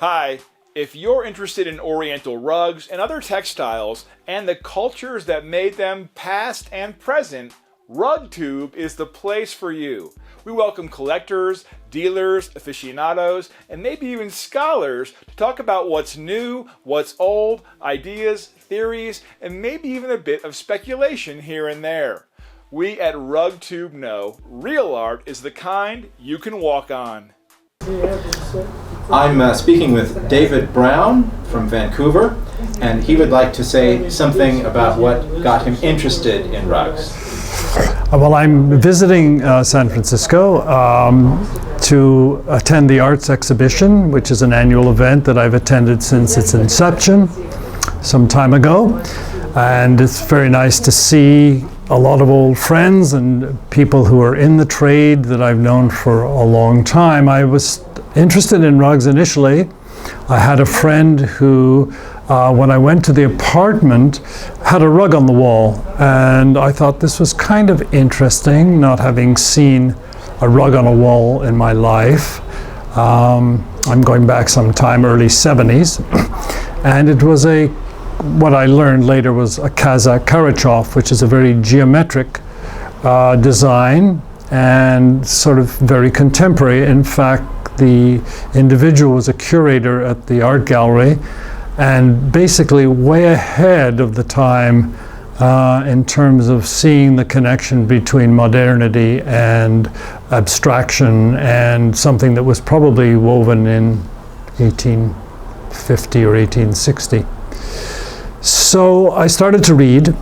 Hi, if you're interested in Oriental rugs and other textiles and the cultures that made them past and present, RugTube is the place for you. We welcome collectors, dealers, aficionados, and maybe even scholars to talk about what's new, what's old, ideas, theories, and maybe even a bit of speculation here and there. We at RugTube know real art is the kind you can walk on. I'm speaking with David Brown from Vancouver, and he would like to say something about what got him interested in rugs. Well, I'm visiting San Francisco to attend the Arts Exhibition, which is an annual event that I've attended since its inception some time ago. And it's very nice to see a lot of old friends and people who are in the trade that I've known for a long time. I was interested in rugs initially. I had a friend who, when I went to the apartment, had a rug on the wall, and I thought this was kind of interesting, not having seen a rug on a wall in my life. I'm going back some time, early 70s, and it was what I learned later was a Kazakh Karachov, which is a very geometric design and sort of very contemporary. In fact, the individual was a curator at the art gallery and basically way ahead of the time in terms of seeing the connection between modernity and abstraction, and something that was probably woven in 1850 or 1860. So I started to read,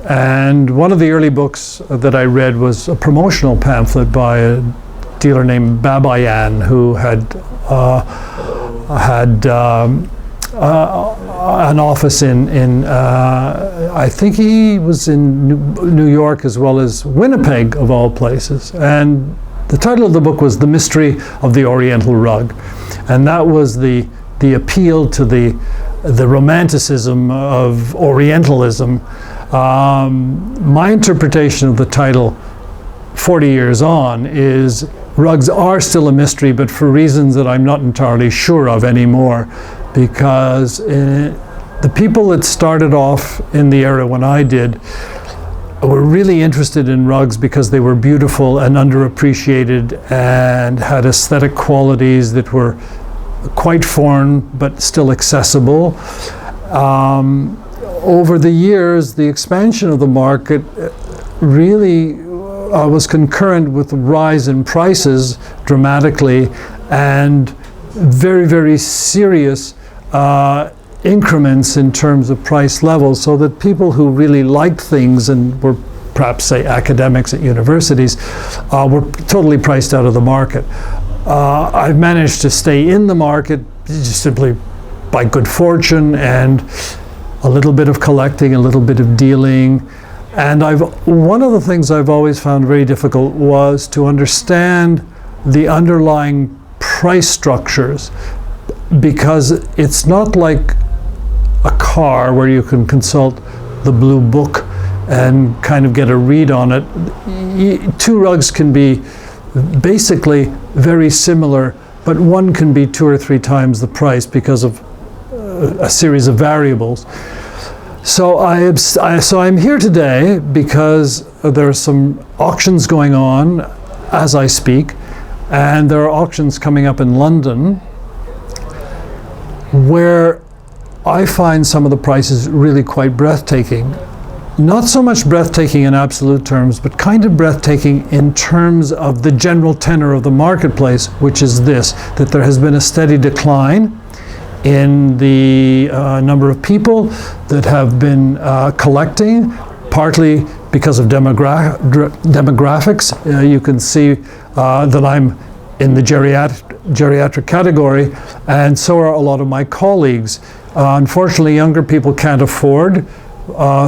and one of the early books that I read was a promotional pamphlet by a dealer named Babayan, who had an office in I think he was in New York as well as Winnipeg, of all places. And the title of the book was The Mystery of the Oriental Rug. And that was the appeal to the romanticism of Orientalism. My interpretation of the title 40 years on is rugs are still a mystery, but for reasons that I'm not entirely sure of anymore, because the people that started off in the era when I did were really interested in rugs because they were beautiful and underappreciated and had aesthetic qualities that were quite foreign but still accessible. Over the years, the expansion of the market really was concurrent with the rise in prices dramatically and very, very serious increments in terms of price levels, so that people who really liked things and were perhaps, say, academics at universities were totally priced out of the market. I've managed to stay in the market just simply by good fortune and a little bit of collecting, a little bit of dealing. And one of the things I've always found very difficult was to understand the underlying price structures, because it's not like a car where you can consult the blue book and kind of get a read on it. Two rugs can be basically very similar, but one can be 2 or 3 times the price because of a series of variables. So I'm here today because there are some auctions going on as I speak, and there are auctions coming up in London where I find some of the prices really quite breathtaking. Not so much breathtaking in absolute terms, but kind of breathtaking in terms of the general tenor of the marketplace, which is this: that there has been a steady decline in the number of people that have been collecting, partly because of demographics. You can see that I'm in the geriatric category, and so are a lot of my colleagues. Unfortunately, younger people can't afford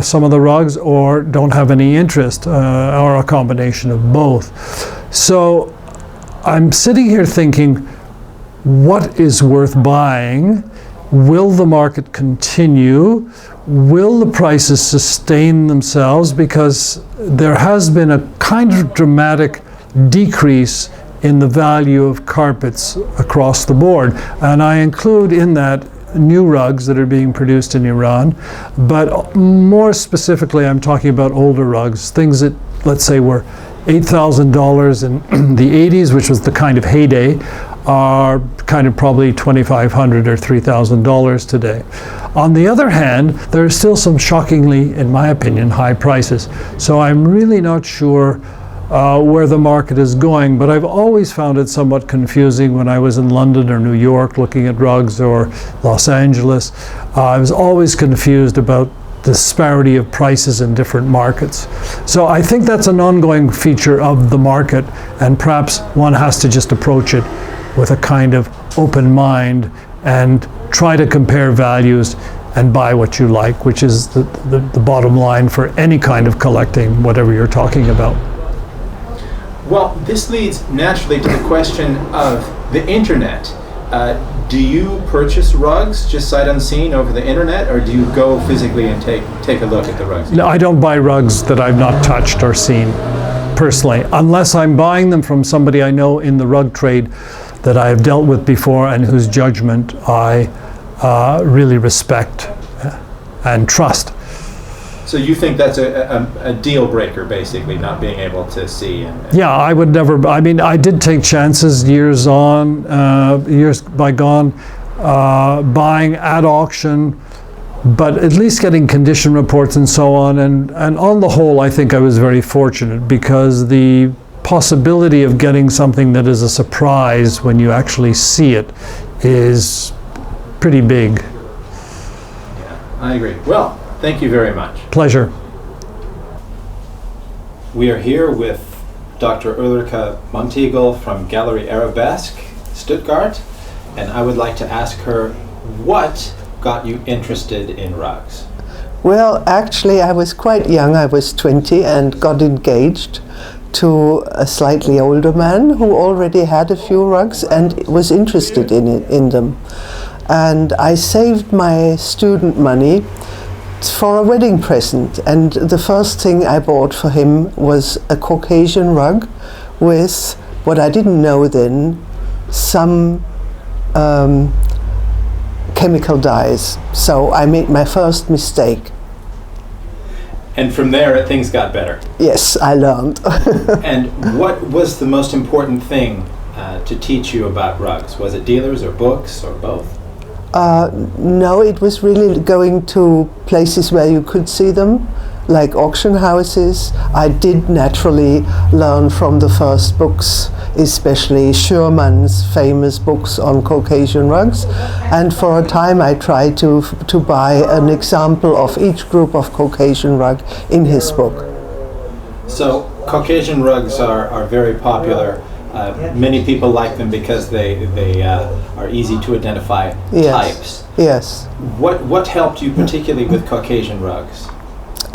some of the rugs or don't have any interest, or a combination of both. So I'm sitting here thinking, what is worth buying? Will the market continue? Will the prices sustain themselves? Because there has been a kind of dramatic decrease in the value of carpets across the board. And I include in that new rugs that are being produced in Iran, but more specifically I'm talking about older rugs, things that, let's say, were $8,000 in the 80s, which was the kind of heyday, are kind of probably $2,500 or $3,000 today. On the other hand, there are still some shockingly, in my opinion, high prices. So I'm really not sure where the market is going, but I've always found it somewhat confusing when I was in London or New York looking at rugs, or Los Angeles. I was always confused about the disparity of prices in different markets. So I think that's an ongoing feature of the market, and perhaps one has to just approach it with a kind of open mind and try to compare values and buy what you like, which is the bottom line for any kind of collecting, whatever you're talking about. Well, this leads naturally to the question of the internet. Do you purchase rugs just sight unseen over the internet, or do you go physically and take a look at the rugs? No, I don't buy rugs that I've not touched or seen personally, unless I'm buying them from somebody I know in the rug trade that I have dealt with before and whose judgment I really respect and trust. So you think that's a deal breaker, basically, not being able to see? Yeah, I would never. I mean, I did take chances years bygone, buying at auction, but at least getting condition reports and so on. And on the whole, I think I was very fortunate, because the possibility of getting something that is a surprise when you actually see it is pretty big. Yeah, I agree. Well, thank you very much. Pleasure. We are here with Dr. Ulrike Montigel from Galerie Arabesque, Stuttgart, and I would like to ask her, what got you interested in rugs? Well, actually, I was quite young. I was 20 and got engaged to a slightly older man who already had a few rugs and was interested in them. And I saved my student money for a wedding present, and the first thing I bought for him was a Caucasian rug with, what I didn't know then, some chemical dyes. So I made my first mistake. And from there, things got better. Yes, I learned. And what was the most important thing to teach you about rugs? Was it dealers or books or both? No, it was really going to places where you could see them, like auction houses. I did naturally learn from the first books, especially Schürmann's famous books on Caucasian rugs. And for a time I tried to buy an example of each group of Caucasian rug in his book. So Caucasian rugs are very popular. Many people like them because they are easy to identify types. Yes. What helped you particularly with Caucasian rugs?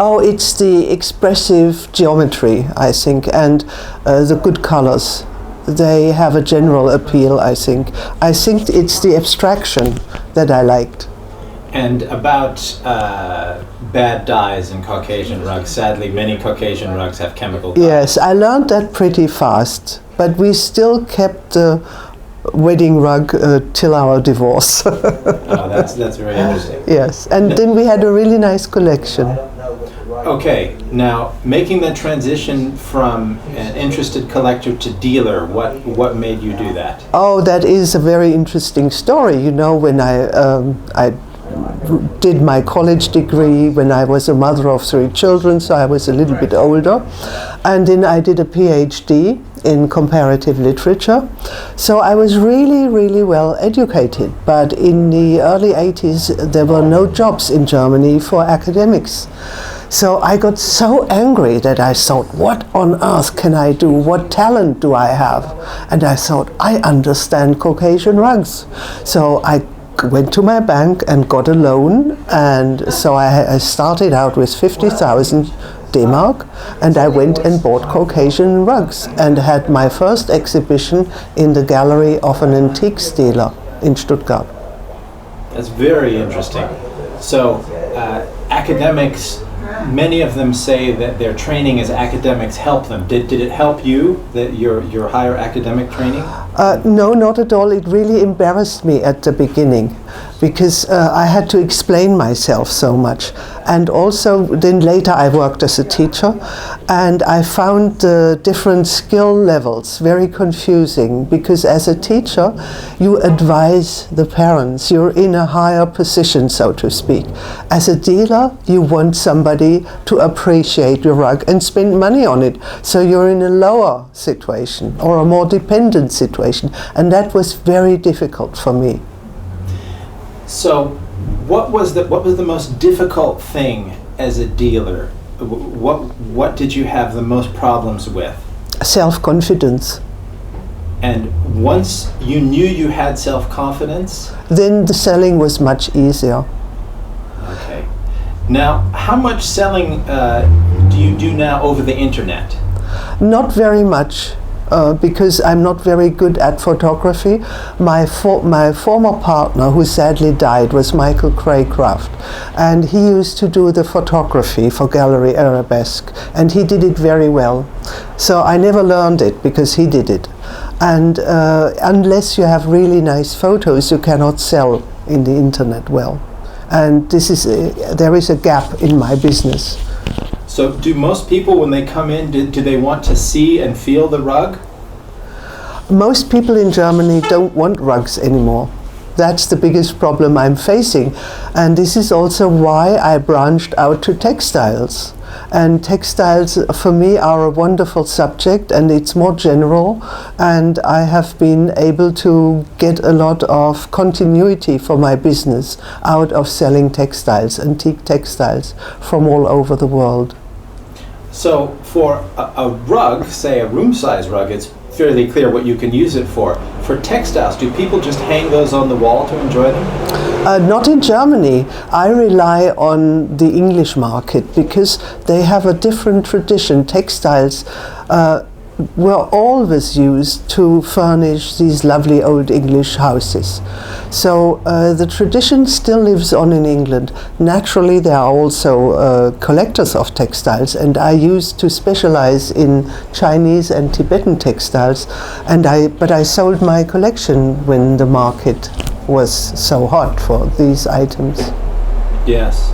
Oh, it's the expressive geometry, I think, and the good colors. They have a general appeal, I think. I think it's the abstraction that I liked. And about bad dyes in Caucasian rugs. Sadly, many Caucasian rugs have chemical dyes. Yes, I learned that pretty fast, but we still kept the wedding rug till our divorce. Oh, that's very interesting. Yes, and then we had a really nice collection. Okay, now making the transition from an interested collector to dealer, what made you do that? Oh, that is a very interesting story. You know, when I did my college degree when I was a mother of 3 children, so I was a little bit older, and then I did a PhD in comparative literature. So I was really, really well educated, but in the early 80s there were no jobs in Germany for academics. So I got so angry that I thought, what on earth can I do? What talent do I have? And I thought, I understand Caucasian rugs. So I went to my bank and got a loan, and so I started out with 50,000 D-Mark, and I went and bought Caucasian rugs and had my first exhibition in the gallery of an antiques dealer in Stuttgart. That's very interesting. So academics many of them say that their training as academics helped them. Did it help you, that your higher academic training? No, not at all. It really embarrassed me at the beginning because I had to explain myself so much. And also then later I worked as a teacher, and I found the different skill levels very confusing, because as a teacher you advise the parents. You're in a higher position, so to speak. As a dealer, you want somebody to appreciate your rug and spend money on it. So you're in a lower situation or a more dependent situation, and that was very difficult for me. So what was the most difficult thing as a dealer? What did you have the most problems with? Self-confidence. And once you knew you had self-confidence, then the selling was much easier. Okay. Now, how much selling do you do now over the internet? Not very much. Because I'm not very good at photography. My former partner, who sadly died, was Michael Craycraft, and he used to do the photography for Galerie Arabesque, and he did it very well. So I never learned it because he did it. And unless you have really nice photos, you cannot sell in the internet well. And there is a gap in my business. So do most people, when they come in, do they want to see and feel the rug? Most people in Germany don't want rugs anymore. That's the biggest problem I'm facing. And this is also why I branched out to textiles. And textiles for me are a wonderful subject, and it's more general, and I have been able to get a lot of continuity for my business out of selling textiles, antique textiles from all over the world. So for a rug, say a room-size rug, it's fairly clear what you can use it for. For textiles, do people just hang those on the wall to enjoy them? Not in Germany. I rely on the English market because they have a different tradition. Textiles were always used to furnish these lovely old English houses. So the tradition still lives on in England. Naturally, there are also collectors of textiles, and I used to specialize in Chinese and Tibetan textiles, but I sold my collection when the market was so hot for these items. Yes.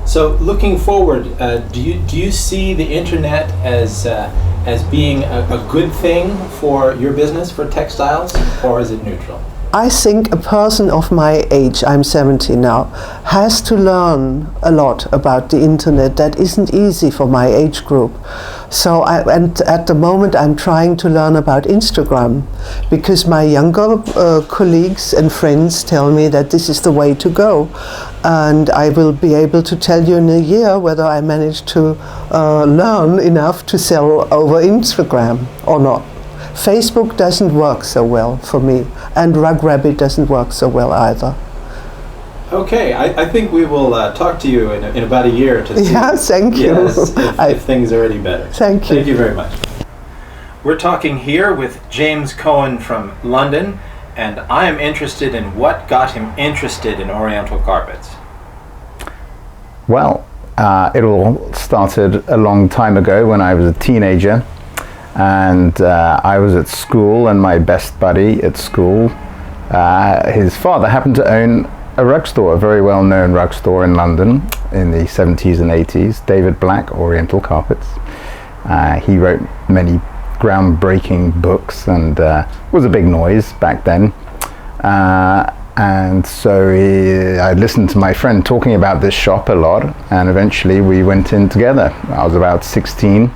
So looking forward, do you see the internet as being a good thing for your business, for textiles, or is it neutral? I think a person of my age, I'm 70 now, has to learn a lot about the internet. That isn't easy for my age group. So and at the moment I'm trying to learn about Instagram, because my younger colleagues and friends tell me that this is the way to go. And I will be able to tell you in a year whether I managed to learn enough to sell over Instagram or not. Facebook doesn't work so well for me, and Rug Rabbit doesn't work so well either. Okay, I think we will talk to you in about a year to see. Yeah, thank you. Yes, if things are any better. Thank you. Thank you very much. We're talking here with James Cohen from London, and I am interested in what got him interested in Oriental carpets. Well, it all started a long time ago when I was a teenager. And I was at school, and my best buddy at school, his father happened to own a rug store, a very well-known rug store in London in the 70s and 80s, David Black Oriental Carpets. He wrote many groundbreaking books and was a big noise back then. And so I listened to my friend talking about this shop a lot, and eventually we went in together. I was about 16.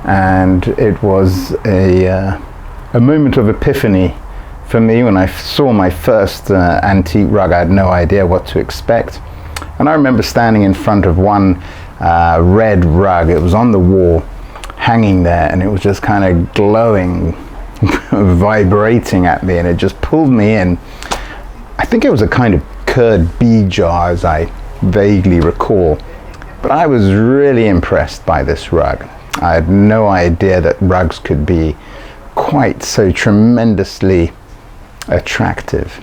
And it was a moment of epiphany for me when I saw my first antique rug. I had no idea what to expect. And I remember standing in front of one red rug. It was on the wall, hanging there, and it was just kind of glowing, vibrating at me, and it just pulled me in. I think it was a kind of curd bee jar, as I vaguely recall. But I was really impressed by this rug. I had no idea that rugs could be quite so tremendously attractive.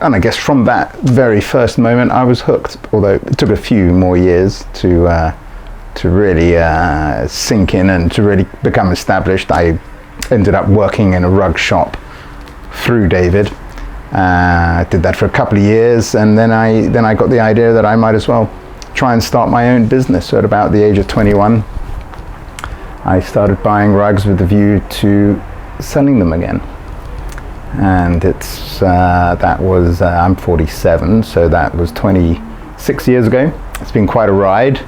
I guess from that very first moment I was hooked, although it took a few more years to really sink in and to really become established. I ended up working in a rug shop through David. I did that for a couple of years, and then I got the idea that I might as well try and start my own business. So at about the age of 21, I started buying rugs with the view to selling them again. And I'm 47, so that was 26 years ago. It's been quite a ride.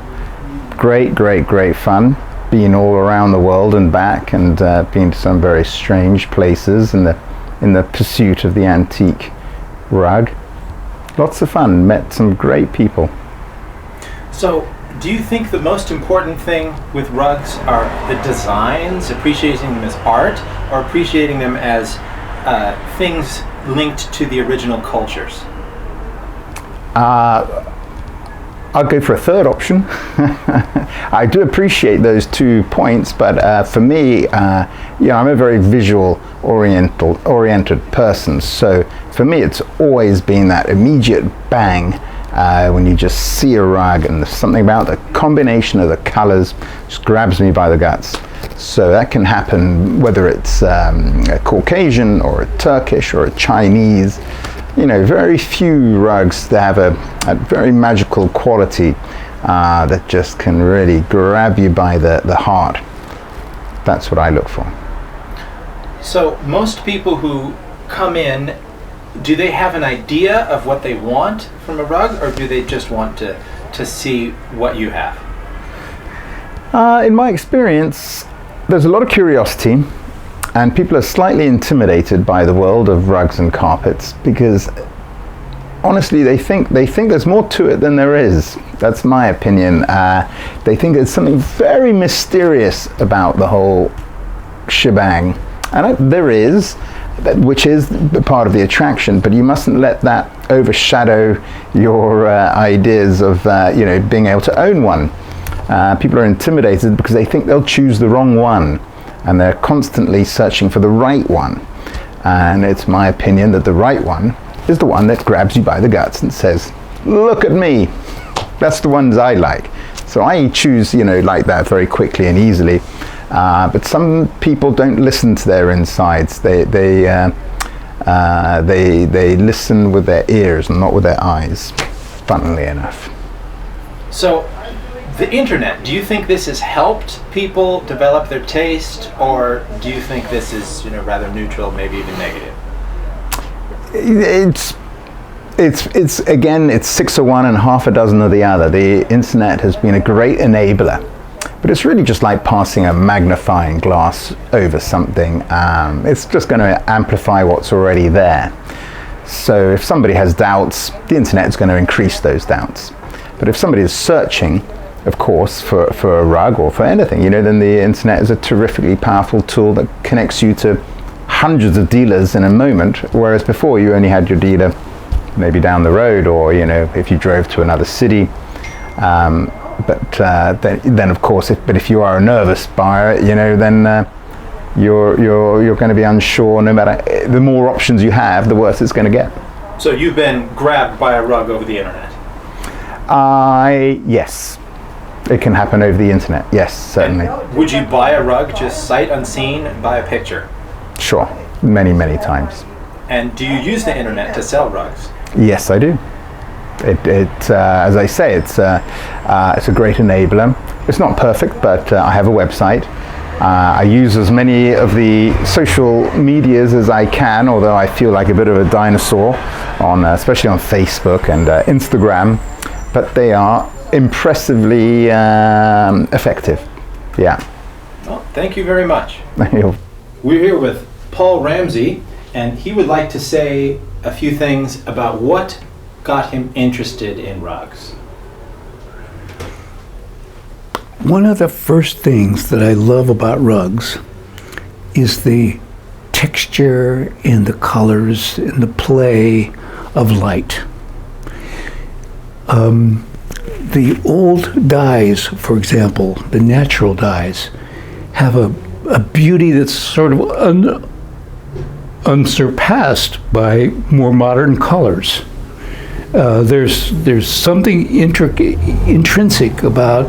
Great fun. Been all around the world and back, and been to some very strange places in the pursuit of the antique rug. Lots of fun. Met some great people. So, do you think the most important thing with rugs are the designs, appreciating them as art, or appreciating them as things linked to the original cultures? I'll go for a third option. I do appreciate those 2 points, but for me, I'm a very visual oriented person. So for me, it's always been that immediate bang when you just see a rug, and there's something about the combination of the colors just grabs me by the guts. So that can happen whether it's a Caucasian or a Turkish or a Chinese. Very few rugs that have a very magical quality that just can really grab you by the heart. That's what I look for. So most people who come in, do they have an idea of what they want from a rug, or do they just want to see what you have? In my experience, there's a lot of curiosity, and people are slightly intimidated by the world of rugs and carpets because honestly they think there's more to it than there is. That's my opinion. They think there's something very mysterious about the whole shebang, and there is, which is part of the attraction, but you mustn't let that overshadow your ideas of being able to own one. People are intimidated because they think they'll choose the wrong one, and they're constantly searching for the right one. And it's my opinion that the right one is the one that grabs you by the guts and says, look at me. That's the ones I like. So I choose, like that very quickly and easily. But some people don't listen to their insides. They listen with their ears and not with their eyes, funnily enough. So, the internet, do you think this has helped people develop their taste, or do you think this is, rather neutral, maybe even negative? It's again, it's 6 of one and half a dozen of the other. The internet has been a great enabler, but it's really just like passing a magnifying glass over something. It's just going to amplify what's already there. So if somebody has doubts, the internet is going to increase those doubts. But if somebody is searching, of course, for a rug or for anything, then the internet is a terrifically powerful tool that connects you to hundreds of dealers in a moment, whereas before you only had your dealer maybe down the road, or if you drove to another city. Then of course, if you are a nervous buyer, then you're going to be unsure. No matter, the more options you have, the worse it's going to get. So you've been grabbed by a rug over the internet? Yes. It can happen over the internet, yes, certainly. And would you buy a rug just sight unseen, buy a picture? Sure, many times. And do you use the internet to sell rugs? Yes, I do. As I say, it's a great enabler. It's not perfect, but I have a website. I use as many of the social medias as I can, although I feel like a bit of a dinosaur, especially on Facebook and Instagram. But they are impressively effective. Yeah. Well, thank you very much. We're here with Paul Ramsey, and he would like to say a few things about what got him interested in rugs. One of the first things that I love about rugs is the texture and the colors and the play of light. The old dyes, for example, the natural dyes, have a beauty that's sort of unsurpassed by more modern colors. There's something intrinsic about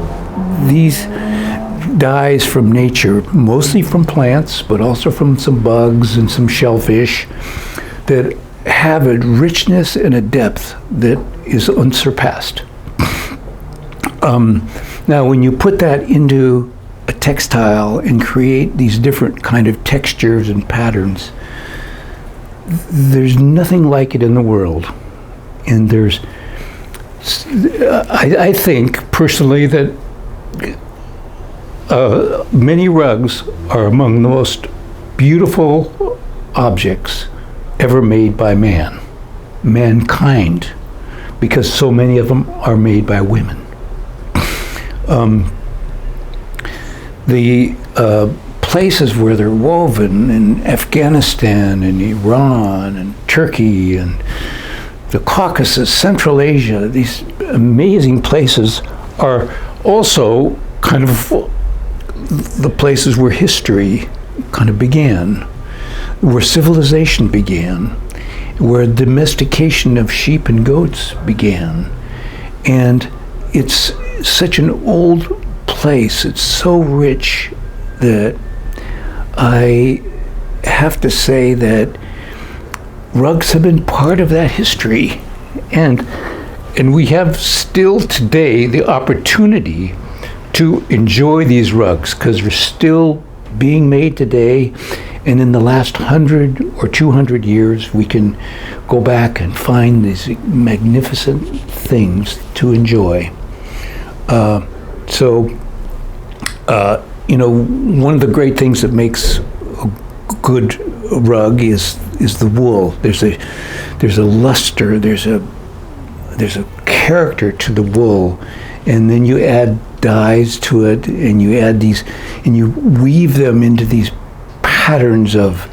these dyes from nature, mostly from plants, but also from some bugs and some shellfish, that have a richness and a depth that is unsurpassed. Now, when you put that into a textile and create these different kind of textures and patterns, there's nothing like it in the world. And there's, I think personally that many rugs are among the most beautiful objects ever made by mankind, because so many of them are made by women. The places where they're woven in Afghanistan and Iran and Turkey and the Caucasus, Central Asia, these amazing places are also kind of the places where history kind of began, where civilization began, where domestication of sheep and goats began. And it's such an old place, it's so rich that I have to say that rugs have been part of that history. And we have still today the opportunity to enjoy these rugs, because they're still being made today. And in the last 100 or 200 years, we can go back and find these magnificent things to enjoy. One of the great things that makes a good rug is the wool. There's a luster, there's a character to the wool, and then you add dyes to it, and you add these, and you weave them into these patterns of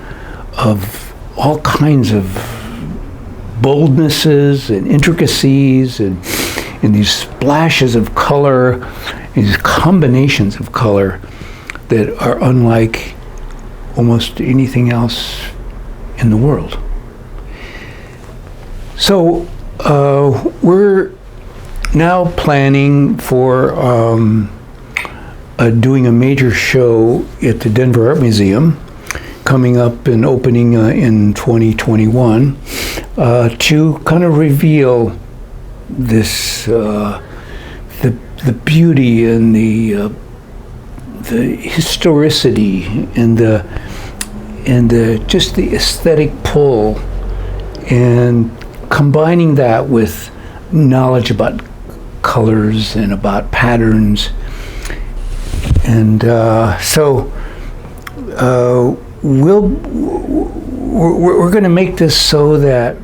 all kinds of boldnesses and intricacies and these splashes of color, these combinations of color that are unlike almost anything else in the world. So we're now planning for doing a major show at the Denver Art Museum, coming up and opening in 2021, to kind of reveal this the beauty and the historicity and the just the aesthetic pull, and combining that with knowledge about colors and about patterns. And we're going to make this so that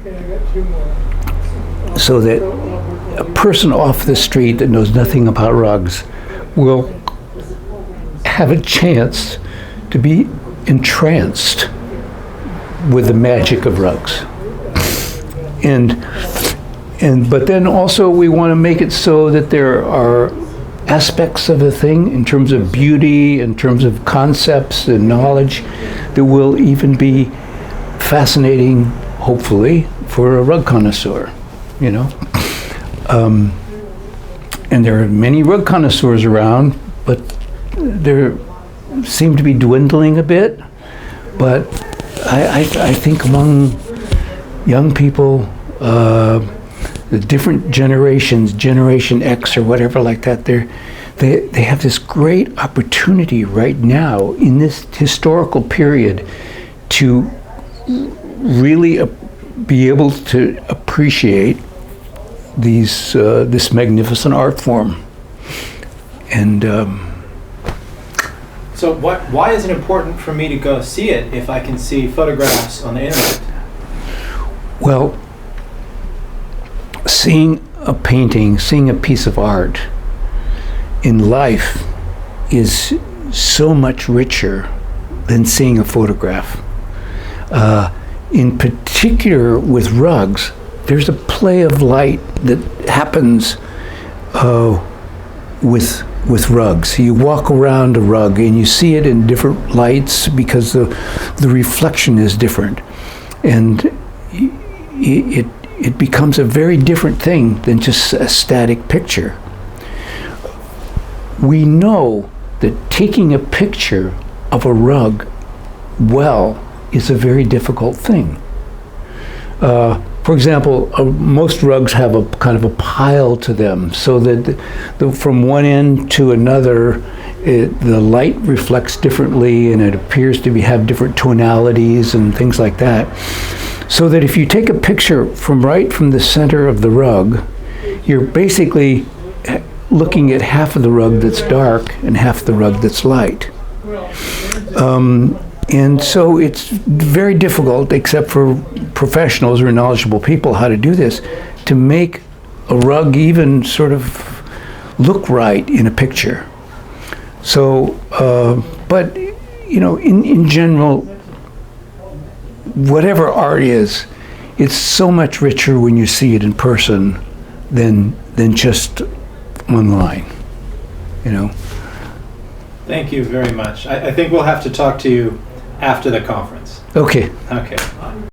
a person off the street that knows nothing about rugs will have a chance to be entranced with the magic of rugs. But then also we want to make it so that there are aspects of the thing in terms of beauty, in terms of concepts and knowledge, that will even be fascinating, hopefully, for a rug connoisseur, you know. And there are many rug connoisseurs around, but they seem to be dwindling a bit. But I think among young people, the different generations, Generation X or whatever like that, they have this great opportunity right now in this historical period to really be able to appreciate this magnificent art form. And so why is it important for me to go see it if I can see photographs on the internet? Well, seeing a painting, seeing a piece of art in life is so much richer than seeing a photograph. In particular with rugs, there's a play of light that happens with rugs. You walk around a rug and you see it in different lights because the reflection is different, and it becomes a very different thing than just a static picture. We know that taking a picture of a rug well is a very difficult thing. For example, most rugs have a kind of a pile to them, so that from one end to another, the light reflects differently, and it appears to have different tonalities and things like that. So that if you take a picture from the center of the rug, you're basically looking at half of the rug that's dark and half the rug that's light. And so it's very difficult, except for professionals or knowledgeable people, how to do this, to make a rug even sort of look right in a picture. So, but, you know, in general, whatever art is, it's so much richer when you see it in person than just online, you know. Thank you very much. I think we'll have to talk to you after the conference. Okay. Okay.